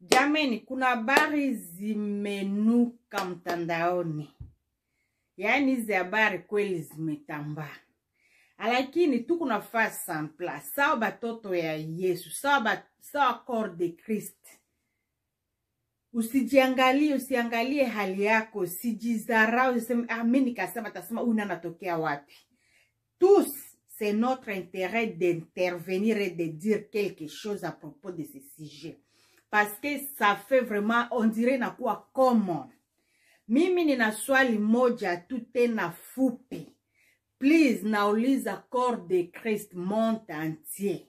Jameni, kuna habari zimenuka mtandaoni. Yaani hizi habari kweli zimetambaa. Lakini tuko nafasi sampla. Sawa batoto ya Yesu. Sawa corps de Christ. Usiangalie hali yako. Usijizarau. Mimi nikasema tasema huyu anatokea wapi. Tous, c'est notre intérêt d'intervenir et de dire quelque chose à propos de ce sujet. Parce que ça fait vraiment, on dirait na kuwa common. Mimi nina swali moja tu tena fupi. Please, nauliza corps de Christ monde entier.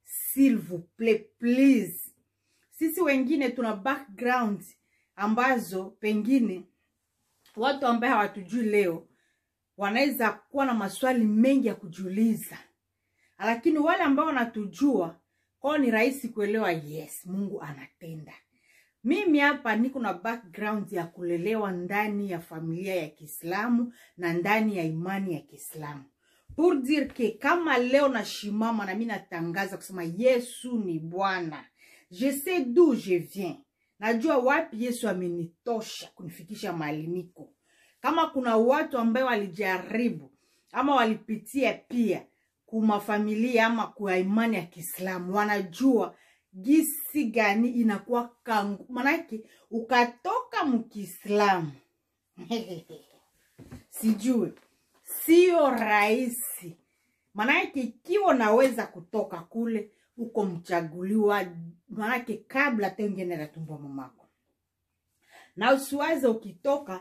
S'il vous plaît, please. Sisi wengine tuna background ambazo pengine watu ambao hawatujui leo wanaweza kuwa na maswali mengi ya kujiuliza. Lakini wale ambao wanatujua kwa ni rahisi kuelewa, yes, Mungu anatenda. Mimi hapa niko na background ya kulelewa ndani ya familia ya Kiislamu na ndani ya imani ya Kiislamu. Pour dire que kama leo na shimama na mimi natangaza kusema Yesu ni Bwana. Je sais d'où je viens. Najua wapi Yesu amenitosha kunifikisha mahali niko. Kama kuna watu ambao walijaribu ama walipitia pia kuma familia ama kwa imani ya Kiislamu, wanajua gisi gani inakuwa kangu. Manake ukatoka mkiislamu sijui sio rahisi. Manake ikiwa naweza kutoka kule uko mchaguliwa, manake kabla tengenera tumbo mamako. Na usiwaze ukitoka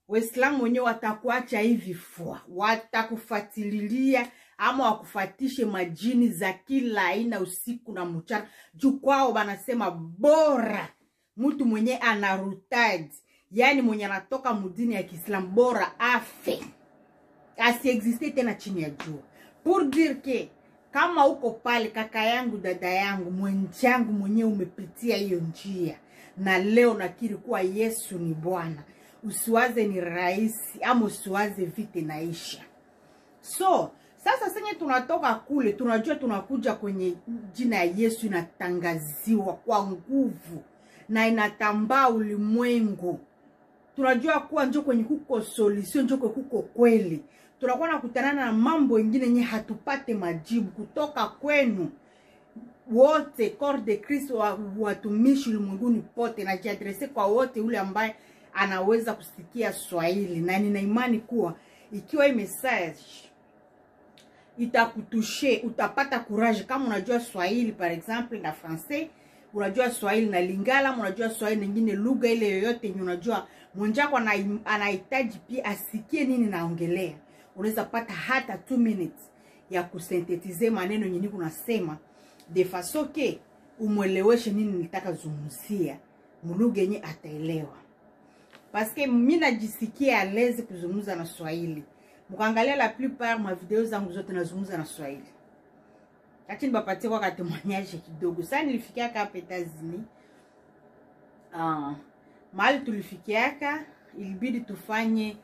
Waislamu wenyewe watakuacha hivi fua, watakufuatilia ama wakufatishe majini za kila aina usiku na mchana. Juu kwao wanasema bora mtu mwenye anarutad, yani mwenye anatoka mudini ya Kiislamu, bora afe, asiexiste tena chini ya jua. Pour dire que kama uko pale kaka yangu, dada yangu, mwenjangu mwenye umepitia hiyo njia na leo nakiri kuwa Yesu ni Bwana, usiwaze ni rahisi ama usiwaze vite naisha. So sasa senye tunatoka kule, tunajua tunakuja kwenye jina ya Yesu inatangaziwa kwa nguvu na inatambaa ulimwengu. Tunajua kuwa njoo kwenye kuko solution, njoo kuko kweli. Tunakuwa nakutanana na mambo mengine yenye hatupate majibu kutoka kwenu wote. Corps de Christ watumishi ulimwenguni pote, na jiadrese kwa wote ule ambaye anaweza kusikia Swahili. Na nina imani kuwa ikiwa hii message itakutushe, utapata courage. Kama unajua Swahili par exemple na Francais, unajua Swahili na Lingala, unajua Swahili nyingine lugha ile yoyote yenye unajua mwenjako anahitaji pia asikie nini naongelea, unaweza pata hata 2 minutes ya kusynthetize maneno yenye niko nasema de façon que umweleweshe nini nitaka zungumzia mulugha yenye ataelewa. Parce que mimi najisikia à l'aise kuzungumza na Swahili. Mkaangalia la plupart ma video zangu zote nazungumza na Swahili. Lakini bapatie kwa témoignage kidogo. Sasa nilifikia hapa États-Unis. Mahali tulifikiaka ilibidi tufanye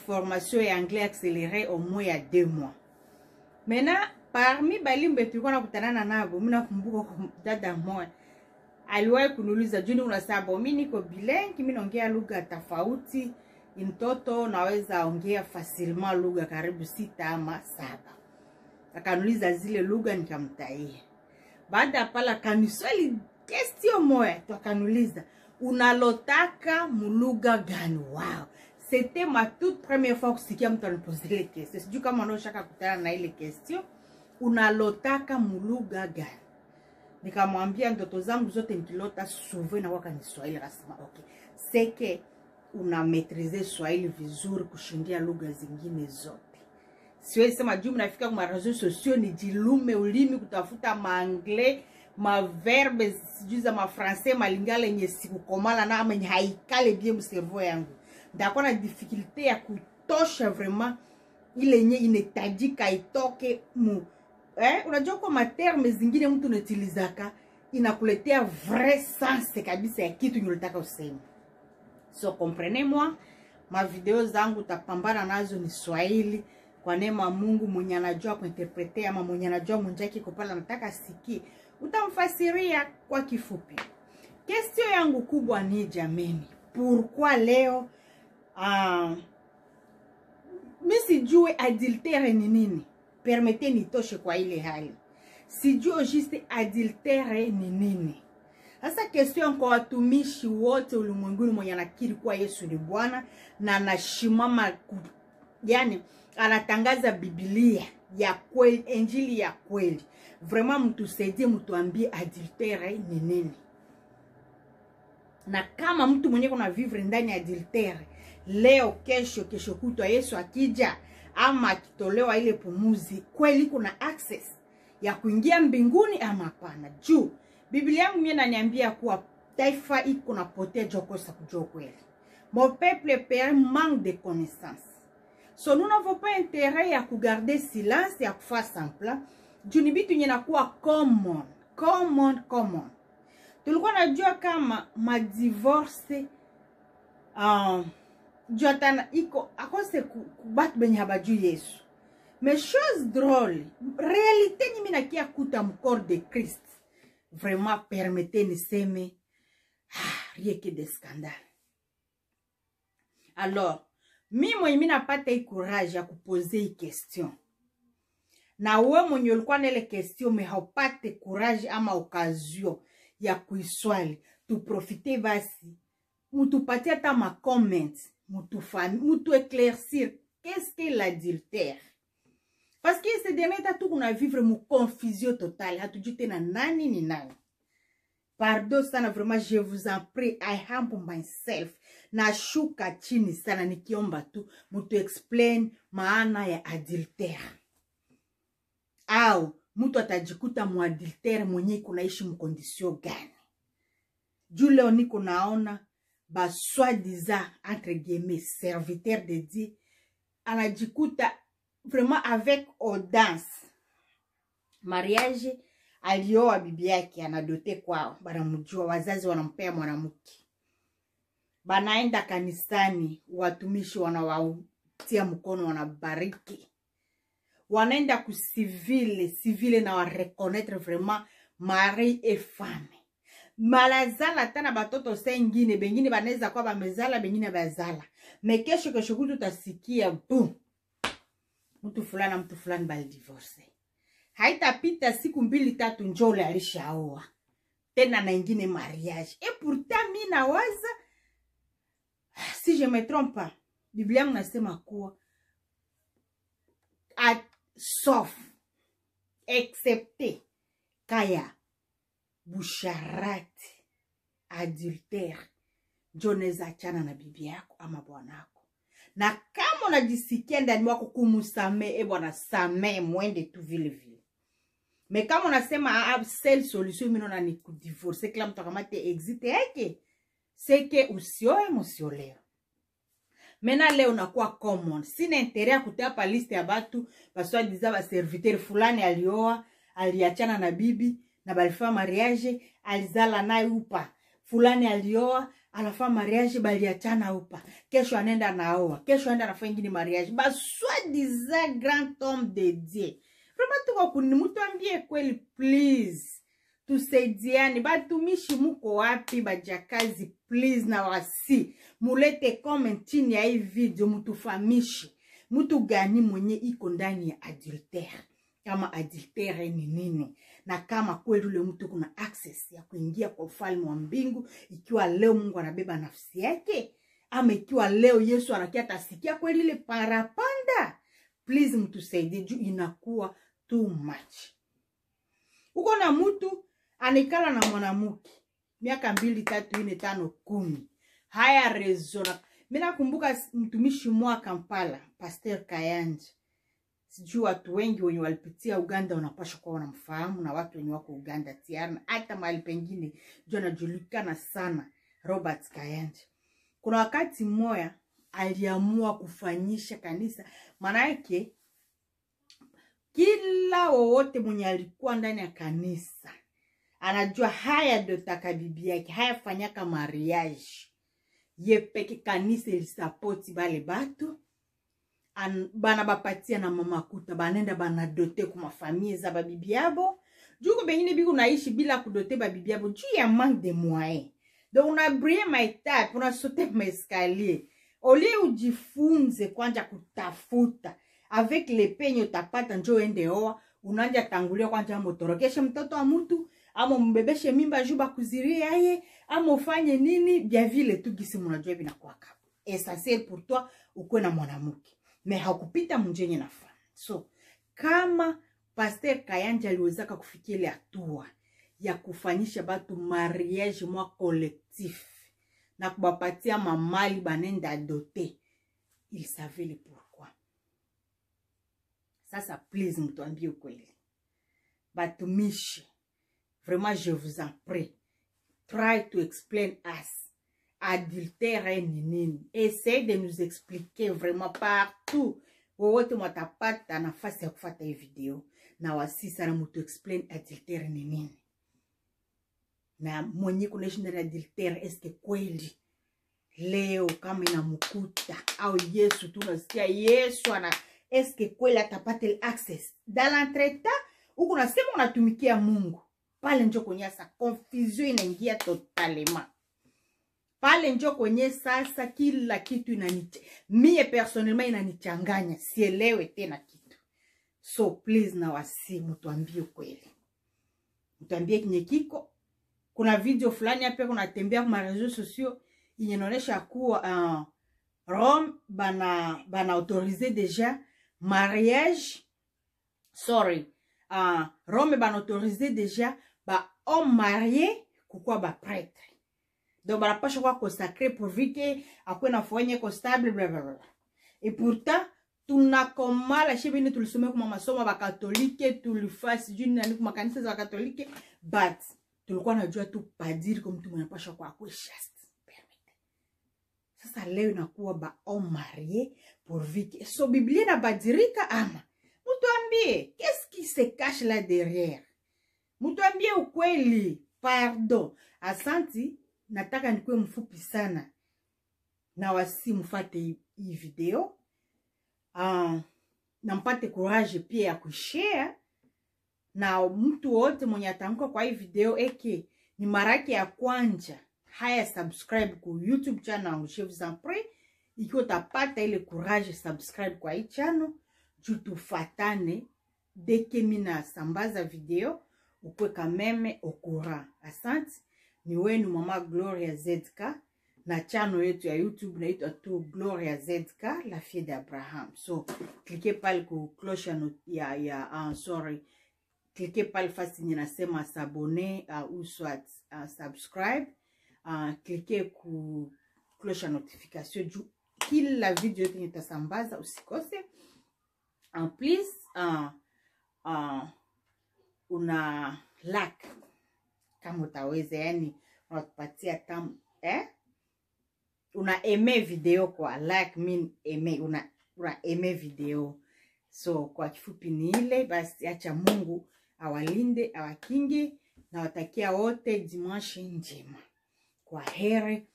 formation ya anglais accéléré au moins ya 2 mois. Maintenant parmi balimbe tulikuwa nakutanana nabo, mimi nakumbuka dada mmoja aliwahi kuniuliza, "Juni unasaba mimi niko bilingue, mimi naongea lugha tofauti, mtoto naweza ongea facilement lugha karibu 6 ama 7." Akaniuliza zile lugha nikamtaia. Baada pala kaniswali question moja, tukaniuliza, "Unalotaka mulugha gani?" Wow. C'était ma toute première fois kusikia mtu aniposer ile question. Sijui kama unashaka kutana na ile question. Unalotaka mulugha gani? Nikamwambia ndoto zangu zote nikilota souvent na waka ni Swahili. Rasma okay. Seke una maîtriser Swahili vizuri kushindia lugha zingine zote. Siwezi sema juu mnafika kwa réseaux sociaux ni jilume ulimi kutafuta maanglais, ma verbe, sijui za ma français, malingala yenye sikukomala na ama haikale bien mservo yangu. Ndakuwa na difficulté ya kutosha vraiment ile yenye inahitajika itoke mu. Unajua kwa materme zingine mtu unatilizaka inakuletea vrai sens kabisa ya kitu unataka useme. So comprenez-moi, ma video zangu utapambana nazo ni Swahili kwa neema Mungu. Mwenye anajua kuinterpretea ama mwenye anajua mwenjaki kupala nataka sikie, utamfasiria kwa kifupi. Question yangu kubwa ni jameni, pourquoi leo mi sijue adultère ni nini? Permete nitoshe kwa ile hali. Sijue juste adultère ni nini? Sasa question kwa watumishi wote ulimwenguni mwenye anakiri kuwa Yesu ni Bwana na anashimama, yani anatangaza Biblia ya kweli, injili ya kweli. Vraiment mtusaidie, mtuambie adultère ni nini? Na kama mtu mwenye kuna vivre ndani ya adultère leo, kesho kutwa, Yesu akija ama akitolewa ile pumuzi, kweli kuna access ya kuingia mbinguni ama hapana? Juu Biblia yangu mimi inaniambia kuwa taifa iko napotea jokosa kujua kweli. Mon peuple perd manque de connaissance. So nous n'avons pas intérêt à garder silence et à faire simple. Juu ni bitu nye nakuwa common. Tulikuwa najua kama madivorce jotana iko akose kubatu benye habajuu Yesu. Mais chose drôle, réalité ni minakia kuta mkor de Christ. Vraiment permettez niseme rien que des scandales. Alors, mimi napata hii courage ya kupoze hii question. Na wewe mwenye ulikuwa na ile question me haupate courage ama occasion ya kuiswali, tuprofite basi, mutupatie hata ma comments, mutu éclaircir qu'est-ce que l'adultère. Parce que ces derniers temps, tout qu'on a vivre mon confusion totale. Hatujui tena nani ni nani. Pardon sana, vraiment, je vous en prie. I humble myself. Na shuka chini sana nikiomba tu mutu explain maana ya adultère. Au mutu atajikuta mu adultère mwenye kunaishi mkondisio gani? Juu leo niko naona ba soi-disant entre guillemets serviteur de Dieu anajikuta vraiment avec audace. Mariage alioa bibi yake anadote kwao, banamjua, wazazi wanampea mwanamke. Banaenda kanisani, watumishi wanawatia mkono, wanabariki. Wanaenda ku civile na wa reconnaître vraiment mari et femme. Malazala tana batoto sengine, bengine baneza kwa bamezala, bengine bazala. Mekesho kutu tasikia boom. Mtu fulani bali divorce. Haitapita siku 2-3 njole alishaoa. Tena na ingine mariage. Et pourtant mimi nawaza, si je me trompe pas, Biblia mnasema kuwa sauf excepté kaya busharati adultère joneza chana na bibi yako ama bwanako. Na kama unajisikia ndani mwako kumusamee, bwana samee, mwende tu vile vile. Mais kama unasema seule solution mimi naona ni kudivorce, kila mtu akamate exit yake, c'est que usioe msioleo. Mena leo unakuwa common. Sina intérêt kutapa liste ya batu baswa diza ba serviteur fulani alioa, aliachana na bibi na balifanya mariage, alizala naye upa. Fulani alioa, alafa mariage, baliachana upa. Kesho anenda naoa, kesho anaenda anafanya ingine mariage. Baswa diza grand homme de Dieu. Vraiment tuko kuni mtu ambie kweli, please. Tusaidiane, batumishi muko wapi, bajakazi please na wasi. Mulete comment chini ya hii video, mutufamishi. Mutu gani mwenye iko ndani ya adultère. Kama adultère ni nini. Na kama kweli ule mtu kuna access ya kuingia kwa ufalme wa mbingu. Ikiwa leo Mungu anabeba nafsi yake. Ama ikiwa leo Yesu anakia tasikia kweli ile parapanda. Please mtusaidie juu inakuwa too much. Uko na mtu anikala na mwanamuke miaka 2, 3, 4, 5, 10. Haya rezona. Mimi nakumbuka mtumishi mwa Kampala, Pastor Kayanja. Sijui watu wengi wenye walipitia Uganda wanapaswa kuwa wanamfahamu, na watu wenye wako Uganda tiarna hata mahali pengine jua anajulikana sana, Robert Kayanja. Kuna wakati mmoja aliamua kufanyisha kanisa, maana yake kila wowote mwenye alikuwa ndani ya kanisa anajua haya ndio taka bibi yake, haya fanyaka mariage. Yepeke kanisa ilisapoti bale batu, bana bapatia na mama kuta, banenda bana dote kuma famille za babibi yabo, Juko bengine biku naishi bila kudote ba bibi yabo juu ya manque de moyens. Donc on a brillé ma étape, on a sauté ma escalier. Au lieu ujifunze kwanja kutafuta avec les peignes utapata njoo ende oa, unanja tangulia kwanja motorokeshe mtoto wa mtu, ama mbebeshe mimba juba kuziria yeye, ama ufanye nini bia vile tu gisi mnajua binakuwa kama. Essentiel pour toi ukwe na mwanamke. Mais hakupita mjenye nafa. So kama Pasteur Kayanja aliwezaka kufikia ile hatua ya kufanyisha batu mariage mwa collectif na kubapatia mamali banenda adote, il savait le pourquoi. Sasa please mtuambie ukweli. Batumishi, vraiment je vous en prie, try to explain us. Adultère ni nini? Essayez de nous expliquer vraiment partout. Wowote mwatapata nafasi ya kufuata hii video. Na wasisa na mutu explain adultère ni nini. Na mwenye kunaishi ndani adultère eske kweli leo kama inamukuta au Yesu tunasikia Yesu ana eske kweli atapata access. Dans l'entretemps uko nasema unatumikia Mungu. Pale njo kwenye sa confusion inaingia totalement. Pale njo kwenye sasa kila kitu mie personnellement inanichanganya, sielewe tena kitu. So please na wasi mtuambie kweli. Mtuambie kinye kiko. Kuna video fulani hapa kuna tembea kwa réseaux sociaux inaonyesha kuwa Rome bana autoriser déjà mariage. Rome bana autoriser déjà ba homme marié kukua ba prêtre. Donc bana pas choix consacré pour vite akwe na foyer constable blablabla. Et pourtant tunakomala shebini tulisome kwa masomo ba katolike tulifasi juni na kwa kanisa za katolike but tulikuwa najua tu padiri kwa mtu mwenye pasha kwa chaste. Sasa leo inakuwa ba homme marié pour vite. So Biblia na badirika ama mtuambie qu'est-ce qui se cache là derrière? Mtuambie ukweli. Pardon. Asanti, nataka nikuwe mfupi sana. Na wasi mfate hii video. Na mpate courage pia ya kushare. Na mtu wote mwenye atanguka kwa hii video eke ni maraki ya kwanja. Haya subscribe ku YouTube channel Je vous en prie. Iki utapata ile courage subscribe kwa hii channel. Juu tufatane deke mina sambaza video. Ukwe kameme okura. Asante. Ni wenu Mama Gloria ZK. Na channel yetu ya YouTube na ito tu Gloria ZK, la fille d'Abraham. So, cliquez pale ku cloche cliquez pale fasi ninasema s'abonner ou soit subscribe. Cliquez ku cloche notification juu kila video yetu nitasambaza usikose. En plus, una like kama utaweza, yani unatupatia tamu una aime video kwa like mean aime, una aime video. So kwa kifupi ni ile basi, acha Mungu awalinde awakinge na watakia wote dimanche njema. Kwa heri.